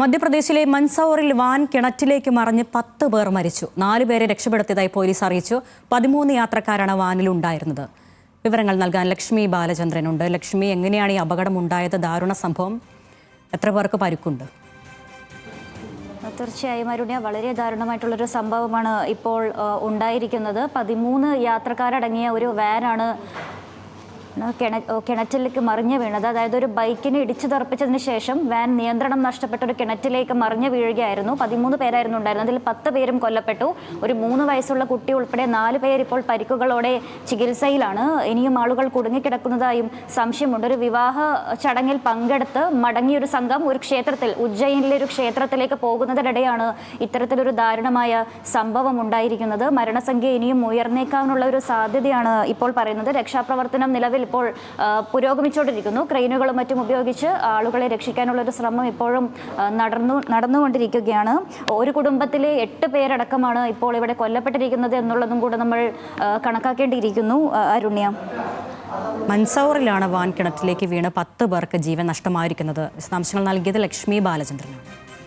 മധ്യപ്രദേശിലെ മൻസൗറിൽ വാൻ കിണറ്റിലേക്ക് മറിഞ്ഞ് 10 പേർ മരിച്ചു. 4 പേരെ രക്ഷപ്പെടുത്തിയതായി പോലീസ് അറിയിച്ചു. 13 യാത്രക്കാരാണ് വാനിലുണ്ടായിരുന്നത്. വിവരങ്ങൾ നൽകാൻ ലക്ഷ്മി ബാലചന്ദ്രനുണ്ട്. ലക്ഷ്മി, എങ്ങനെയാണ് ഈ അപകടമുണ്ടായത്? ദാരുണ സംഭവം. എത്ര പേർക്ക് പരിക്കുണ്ട്? തീർച്ചയായും അരുണ്യ, വളരെ ദാരുണമായിട്ടുള്ളൊരു സംഭവമാണ് ഇപ്പോൾ ഉണ്ടായിരിക്കുന്നത്. 13 യാത്രക്കാരടങ്ങിയ ഒരു വാനാണ് കിണറ്റിലേക്ക് മറിഞ്ഞു വീണത്. അതായത് ഒരു ബൈക്കിനെ ഇടിച്ചു തെറിപ്പിച്ചതിന് ശേഷം വാൻ നിയന്ത്രണം നഷ്ടപ്പെട്ട ഒരു കിണറ്റിലേക്ക് മറിഞ്ഞു വീഴുകയായിരുന്നു. 13 പേരായിരുന്നു ഉണ്ടായിരുന്നത്. അതിൽ 10 പേരും കൊല്ലപ്പെട്ടു. ഒരു 3 വയസ്സുള്ള കുട്ടി ഉൾപ്പെടെ 4 പേർ ഇപ്പോൾ പരിക്കുകളോടെ ചികിത്സയിലാണ്. ഇനിയും ആളുകൾ കുടുങ്ങിക്കിടക്കുന്നതായും സംശയമുണ്ട്. ഒരു വിവാഹ ചടങ്ങിൽ പങ്കെടുത്ത് മടങ്ങിയൊരു സംഘം ഒരു ക്ഷേത്രത്തിൽ, ഉജ്ജയിനിലെ ഒരു ക്ഷേത്രത്തിലേക്ക് പോകുന്നതിനിടെയാണ് ഇത്തരത്തിലൊരു ദാരുണമായ സംഭവം ഉണ്ടായിരിക്കുന്നത്. മരണസംഖ്യ ഇനിയും ഉയർന്നേക്കാനുള്ള ഒരു സാധ്യതയാണ് ഇപ്പോൾ പറയുന്നത്. രക്ഷാപ്രവർത്തനം നിലവിൽ ഇപ്പോൾ പുരോഗമിച്ചുകൊണ്ടിരിക്കുന്നു. ക്രെയിനുകളും മറ്റും ഉപയോഗിച്ച് ആളുകളെ രക്ഷിക്കാനുള്ളൊരു ശ്രമം ഇപ്പോഴും നടന്നുകൊണ്ടിരിക്കുകയാണ്. ഒരു കുടുംബത്തിലെ 8 പേരടക്കമാണ് ഇപ്പോൾ ഇവിടെ കൊല്ലപ്പെട്ടിരിക്കുന്നത് എന്നുള്ളതും കൂടെ നമ്മൾ കണക്കാക്കേണ്ടിയിരിക്കുന്നു. അരുണ്യ, മൻസൗറിലാണ് വാൻ കിണറ്റിലേക്ക് വീണ് 10 പേർക്ക് ജീവൻ നഷ്ടമായിരിക്കുന്നത്. വിശദാംശങ്ങൾ നൽകിയത് ലക്ഷ്മി ബാലചന്ദ്രനാണ്.